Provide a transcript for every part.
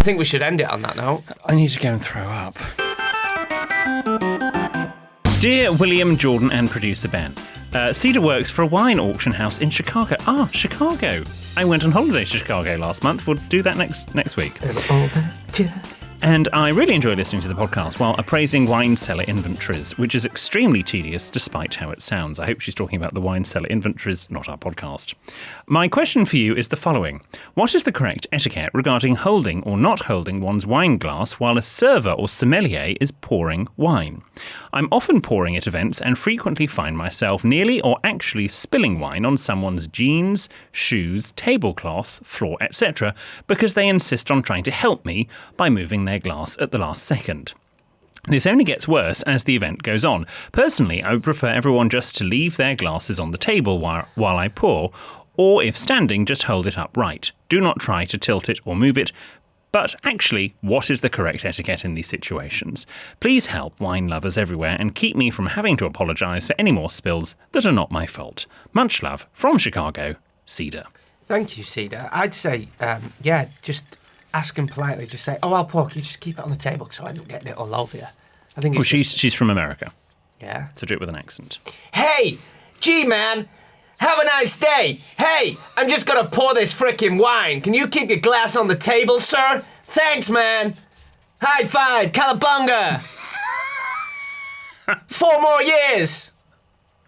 think we should end it on that note. I need to go and throw up. Dear William, Jordan and producer Ben, Cedar works for a wine auction house in Chicago. Chicago. I went on holiday to Chicago last month. We'll do that next week. And I really enjoy listening to the podcast while appraising wine cellar inventories, which is extremely tedious despite how it sounds. I hope she's talking about the wine cellar inventories, not our podcast. My question for you is the following. What is the correct etiquette regarding holding or not holding one's wine glass while a server or sommelier is pouring wine? I'm often pouring at events and frequently find myself nearly or actually spilling wine on someone's jeans, shoes, tablecloth, floor, etc. because they insist on trying to help me by moving their glass at the last second. This only gets worse as the event goes on. Personally, I would prefer everyone just to leave their glasses on the table while I pour, or if standing, just hold it upright. Do not try to tilt it or move it. But actually, what is the correct etiquette in these situations? Please help wine lovers everywhere and keep me from having to apologise for any more spills that are not my fault. Much love from Chicago, Cedar. Thank you, Cedar. I'd say, just ask him politely. Just say, I'll pour. Can you just keep it on the table because I'll end up getting it all over you. I think it's she's from America. Yeah. So do it with an accent. Hey, man. Have a nice day. Hey, I'm just going to pour this frickin' wine. Can you keep your glass on the table, sir? Thanks, man. High five, Calabunga. 4 more years.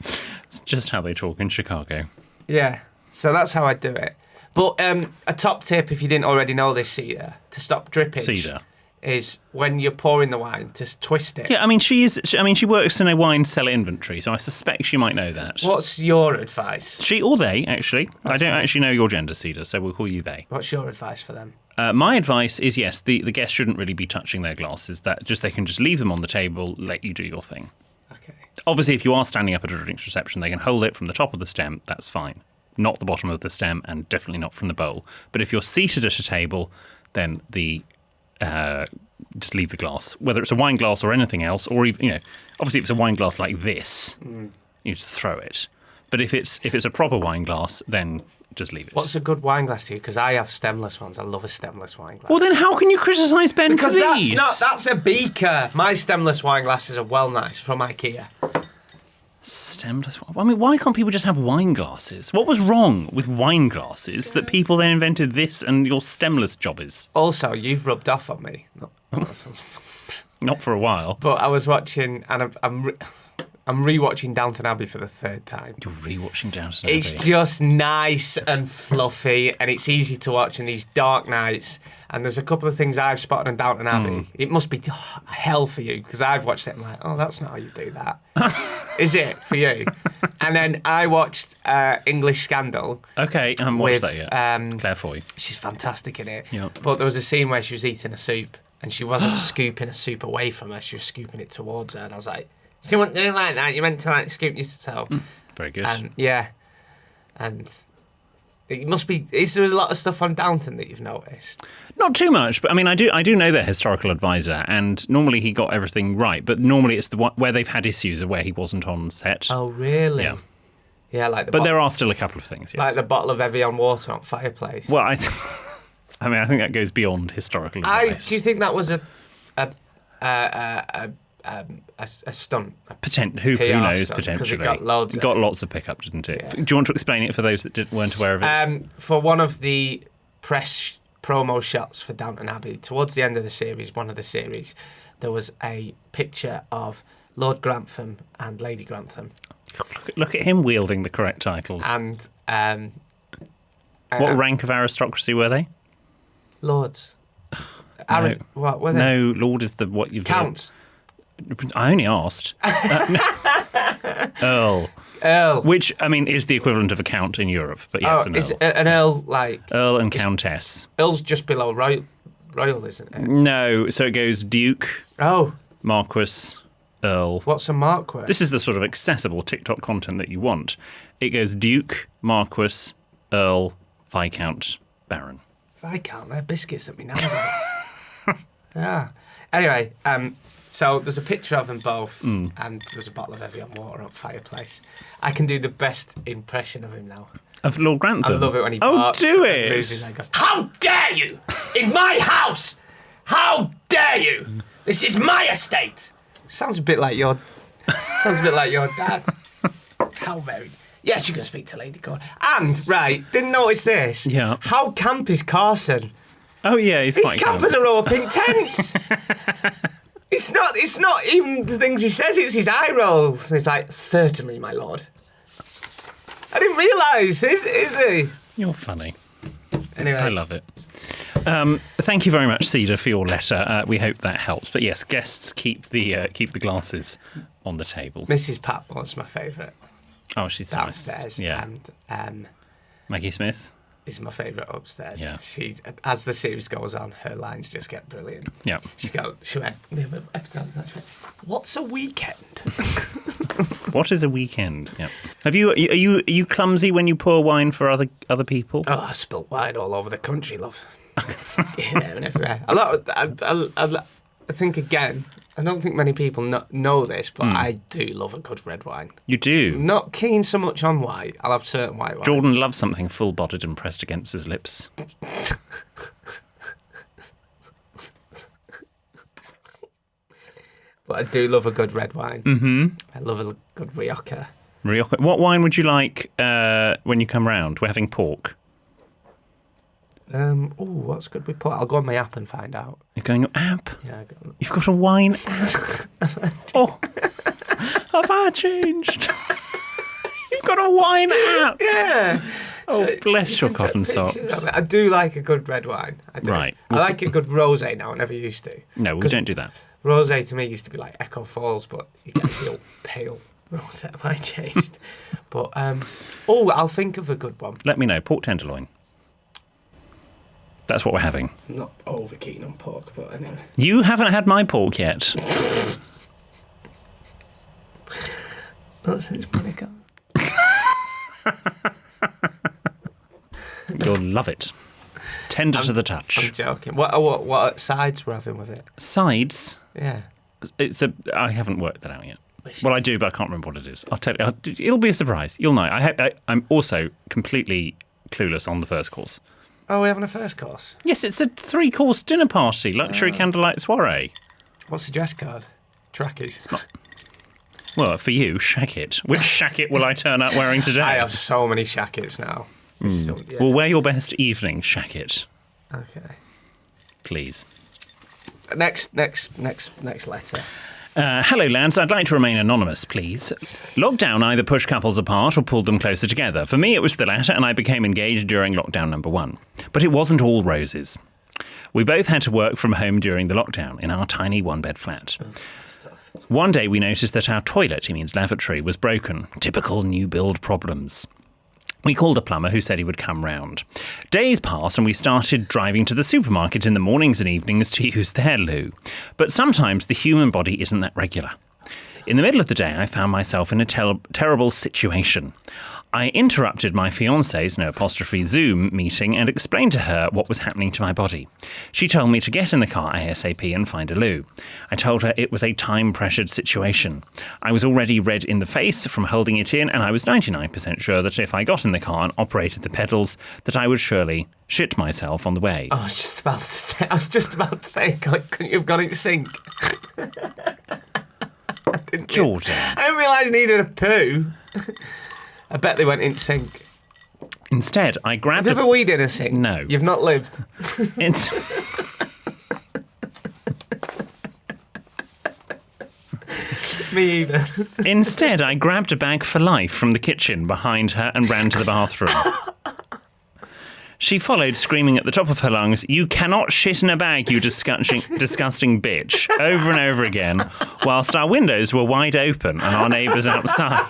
It's just how they talk in Chicago. Yeah, so that's how I do it. But a top tip, if you didn't already know this, Cedar, to stop drippage. Cedar. Is when you're pouring the wine, just twist it. Yeah, she works in a wine cellar inventory, so I suspect she might know that. What's your advice? She or they, actually. I don't actually know your gender, Cedar, so we'll call you they. What's your advice for them? My advice is, yes, the guests shouldn't really be touching their glasses. They can just leave them on the table, let you do your thing. Okay. Obviously, if you are standing up at a drinks reception, they can hold it from the top of the stem. That's fine. Not the bottom of the stem, and definitely not from the bowl. But if you're seated at a table, then just leave the glass, whether it's a wine glass or anything else, or even, obviously if it's a wine glass like this, you just throw it. But if it's a proper wine glass, then just leave it. What's a good wine glass to you? Because I have stemless ones. I love a stemless wine glass. Well, then how can you criticise Ben because for these? that's a beaker. My stemless wine glasses are well nice from IKEA. Stemless. I mean, why can't people just have wine glasses? What was wrong with wine glasses that people then invented this and your stemless jobbies? Also, you've rubbed off on me. Not for a while. But I was watching, and I'm rewatching Downton Abbey for the 3rd time. You're rewatching Downton Abbey. It's just nice and fluffy, and it's easy to watch in these dark nights. And there's a couple of things I've spotted on Downton Abbey. It must be hell for you, because I've watched it and I'm like, that's not how you do that. Is it for you? And then I watched English Scandal. Okay, I haven't watched that yet. Claire Foy. She's fantastic in it. Yep. But there was a scene where she was eating a soup, and she wasn't scooping a soup away from her, she was scooping it towards her. And I was like, you weren't doing like that, you meant to scoop yourself. Very good. And it must be. Is there a lot of stuff on Downton that you've noticed? Not too much, but I mean, I do know their historical advisor, and normally he got everything right. But normally it's the one where they've had issues of where he wasn't on set. Oh, really? Yeah. Yeah, like but there are still a couple of things. Yes. Like the bottle of Evian water on fireplace. Well, I think that goes beyond historical advice. Do you think that was a stunt? Who knows? Stunt, Potentially, it got loads. Got lots of pickup, didn't it? Yeah. Do you want to explain it for those that weren't aware of it? For one of the press promo shots for Downton Abbey, towards the end of the series, one of the series, there was a picture of Lord Grantham and Lady Grantham. Look at him wielding the correct titles. And what rank of aristocracy were they? Lords. No. What were they? No, Lord is what you've Counts. I only asked. Earl. Which, I mean, is the equivalent of a count in Europe, but yes, an is Earl. An Earl like... Earl and Countess. Earl's just below royal, isn't it? No, so it goes Duke, Oh. Marquis, Earl. What's a Marquis? This is the sort of accessible TikTok content that you want. It goes Duke, Marquis, Earl, Viscount, Baron. Viscount, they're biscuits at me nowadays. Yeah. Anyway, so there's a picture of them both, and there's a bottle of Evian water on fireplace. I can do the best impression of him now. Of Lord Grantham? I love it when he Oh, barks do and it! loses and goes, "How dare you! In my house! How dare you? This is my estate. Sounds a bit like your dad. How very... Yes, you can speak to Lady Gordon. And, right, didn't notice this. Yeah. How camp is Carson? Oh, yeah, he's His quite campers are all pink tents. It's not even the things he says, it's his eye rolls. He's like, certainly, my lord. I didn't realise, is he? You're funny. Anyway. I love it. Thank you very much, Cedar, for your letter. We hope that helps. But yes, guests keep the glasses on the table. Mrs. Patmore's my favourite. Oh, she's downstairs. Nice. Yeah. And Maggie Smith is my favourite upstairs. Yeah. She, as the series goes on, her lines just get brilliant. Yeah. She went, the other episode, actually, what's a weekend? What is a weekend? Yeah. Are you clumsy when you pour wine for other people? Oh, I spilt wine all over the country, love. Here, there and everywhere. I think, again, I don't think many people know this, but I do love a good red wine. You do? Not keen so much on white. I'll have certain white wines. Jordan loves something full-bodied and pressed against his lips. But I do love a good red wine. Mm-hmm. I love a good Rioja. Rioja. What wine would you like when you come round? We're having pork. What's good with pork? I'll go on my app and find out. You're going on your app? Yeah. You've got a wine app? Oh, have I changed? You've got a wine app? Yeah. Oh, So bless you your can cotton take pictures socks. of it. I do like a good red wine. I do. Right. I like a good rosé now. I never used to. No, we 'Cause don't do that. Rosé to me used to be like Echo Falls, but you get a real pale rosé. Have I changed? But I'll think of a good one. Let me know. Pork tenderloin. That's what we're having. I'm not over keen on pork, but anyway. You haven't had my pork yet. Not since Monica. You'll love it. Tender to the touch. I'm joking. What sides we're having with it? Sides. Yeah. I haven't worked that out yet. Well, I do, but I can't remember what it is. I'll tell you. It'll be a surprise. You'll know. I'm also completely clueless on the first course. Oh, we're having a first course? Yes, it's a 3-course dinner party, luxury candlelight soiree. What's the dress code? Trackies. Well, for you, shacket. Which shacket will I turn up wearing today? I have so many shackets now. Yeah. Well, wear your best evening shacket, Okay. please. Next letter. Hello, lads. I'd like to remain anonymous, please. Lockdown either pushed couples apart or pulled them closer together. For me, it was the latter, and I became engaged during lockdown number 1. But it wasn't all roses. We both had to work from home during the lockdown in our tiny one-bed flat. One day, we noticed that our toilet, he means lavatory, was broken. Typical new build problems. We called a plumber who said he would come round. Days passed and we started driving to the supermarket in the mornings and evenings to use their loo. But sometimes the human body isn't that regular. In the middle of the day, I found myself in a terrible situation. I interrupted my fiancé's, no apostrophe, Zoom meeting and explained to her what was happening to my body. She told me to get in the car ASAP and find a loo. I told her it was a time-pressured situation. I was already red in the face from holding it in, and I was 99% sure that if I got in the car and operated the pedals, that I would surely shit myself on the way. I was just about to say, couldn't you have got it in sync? Jordan. I didn't realise I needed a poo. I bet they went in sync. Instead, I grabbed Have you ever weed in a sink? No. You've not lived. Me either. Instead, I grabbed a bag for life from the kitchen behind her and ran to the bathroom. She followed, screaming at the top of her lungs, "You cannot shit in a bag, you disgusting bitch," over and over again, whilst our windows were wide open and our neighbours outside.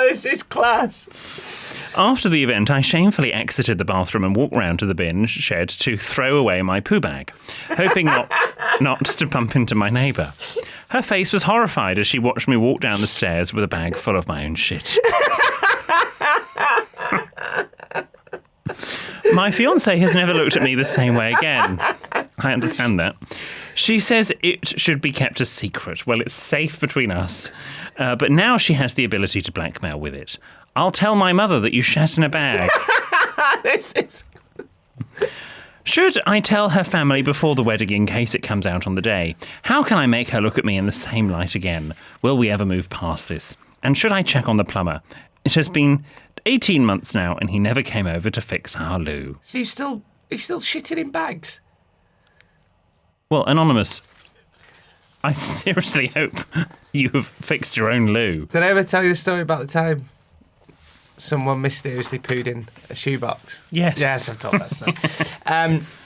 This is class. After the event, I shamefully exited the bathroom and walked round to the bin shed to throw away my poo bag, hoping not to bump into my neighbour. Her face was horrified as she watched me walk down the stairs with a bag full of my own shit. My fiancé has never looked at me the same way again. I understand that. She says it should be kept a secret. Well, it's safe between us. But now she has the ability to blackmail with it. I'll tell my mother that you shat in a bag. This is... Should I tell her family before the wedding in case it comes out on the day? How can I make her look at me in the same light again? Will we ever move past this? And should I check on the plumber? It has been 18 months now and he never came over to fix our loo. So he's still shitting in bags? Well, Anonymous, I seriously hope you have fixed your own loo. Did I ever tell you the story about the time someone mysteriously pooed in a shoebox? Yes. Yes, I've told that story.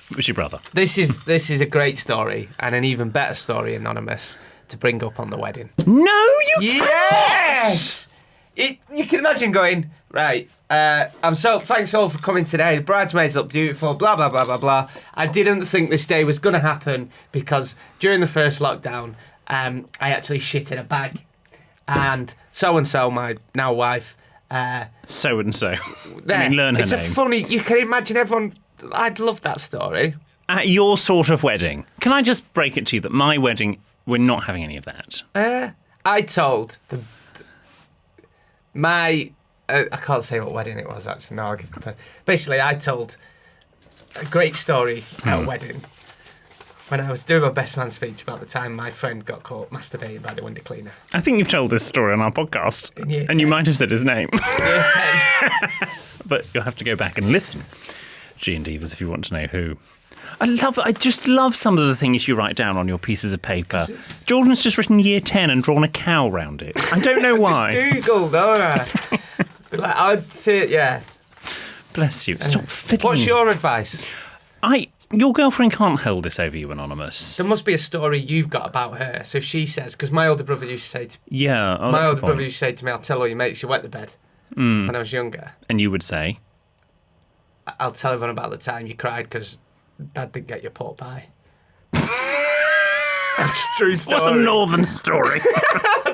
It was your brother. This is a great story and an even better story, Anonymous, to bring up on the wedding. No, you can't! Yes! You can imagine going, right, thanks all for coming today. The bridesmaids look beautiful, blah, blah, blah, blah, blah. I didn't think this day was going to happen because during the first lockdown, I actually shit in a bag. And so, my now wife... So-and-so. There. I mean, learn her It's name. a funny... You can imagine everyone... I'd love that story. At your sort of wedding, can I just break it to you that my wedding, we're not having any of that? I told I can't say what wedding it was, actually. No, I'll give the... Basically, I told a great story at a wedding when I was doing my best man speech about the time my friend got caught masturbating by the window cleaner. I think you've told this story on our podcast. In year And you 10. might have said his name. Year 10. But you'll have to go back and listen. G and Divas if you want to know who. I just love some of the things you write down on your pieces of paper. Jordan's just written year 10 and drawn a cow round it. I don't know why. Just Google, don't I? Like, I'd say it, yeah. Bless you. Stop fiddling. What's your advice? Your girlfriend can't hold this over you, Anonymous. There must be a story you've got about her. So if she says, because my older brother used to say to Yeah. Oh, my that's older the brother point. used to say to me, "I'll tell all your mates you wet the bed." When I was younger, And you would say? I'll tell everyone about the time you cried because Dad didn't get your pork pie. That's a true story. What a northern story.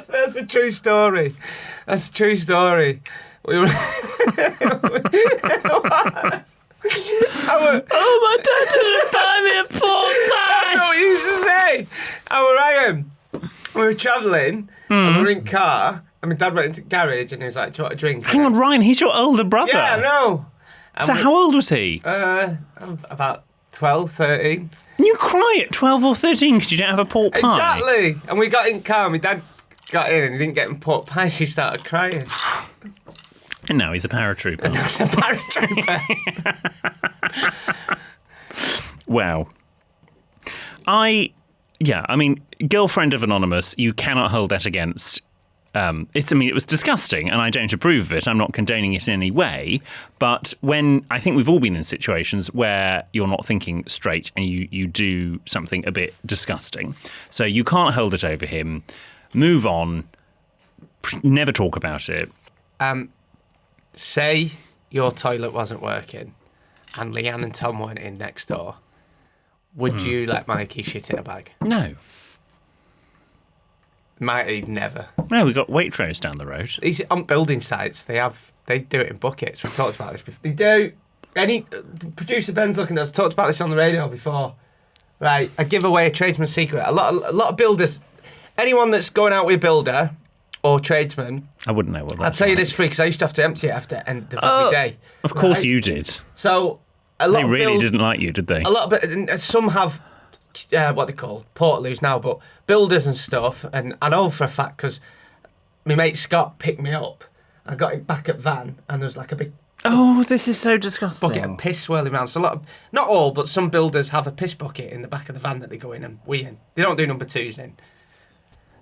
That's a true story. That's a true story. We were. My dad didn't buy me a pork That's what we used to say. We were travelling and we were in car and my dad went into the garage and he was like, "Do you want a drink?" Hang on, Ryan, he's your older brother. Yeah, I know. So how old was he? About 12, 13. And you cry at 12 or 13 because you don't have a pork pie? Exactly. And we got in car and my dad got in and he didn't get him pork pie. She started crying. And now he's a paratrooper. That's a paratrooper. Wow. I mean, girlfriend of Anonymous, you cannot hold that against. It was disgusting, and I don't approve of it. I'm not condoning it in any way. But when I think we've all been in situations where you're not thinking straight and you do something a bit disgusting, so you can't hold it over him. Move on. Never talk about it. Say your toilet wasn't working, and Leanne and Tom went in next door. Would you let Mikey shit in a bag? No. Mikey never. No, we've got Waitrose down the road. These on building sites, they do it in buckets. We've talked about this before. They do. Producer Ben's looking at us. Talked about this on the radio before. Right, I give away a tradesman's secret. A lot of builders, anyone that's going out with a builder or tradesman, I wouldn't know what that's I'll tell you like. this free because I used to have to empty it after end of every day. Of course right? you did. So a lot They of really didn't like you, did they? A lot of and some have what they call portaloos now, but builders and stuff. And I know for a fact because my mate Scott picked me up. I got it back at van, and there was like a big Oh, this is so disgusting. bucket of piss swirling around. So not all, but some builders have a piss bucket in the back of the van that they go in and wee in. They don't do number twos in.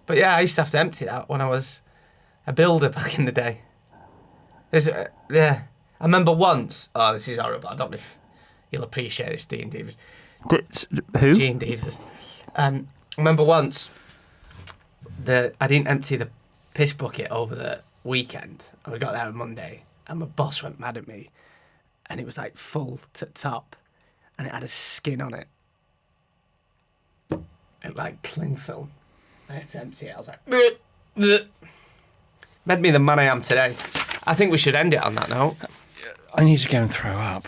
But yeah, I used to have to empty that when I was a builder back in the day. Yeah, I remember once. Oh, this is horrible. I don't know if you'll appreciate this, Dean Divas. Who? G and Divas. I remember once I didn't empty the piss bucket over the weekend. And we got there on Monday, and my boss went mad at me, and it was like full to top, and it had a skin on it. It like cling film. I had to empty it. I was like, bleh, bleh. Made me the man I am today. I think we should end it on that note. I need to go and throw up.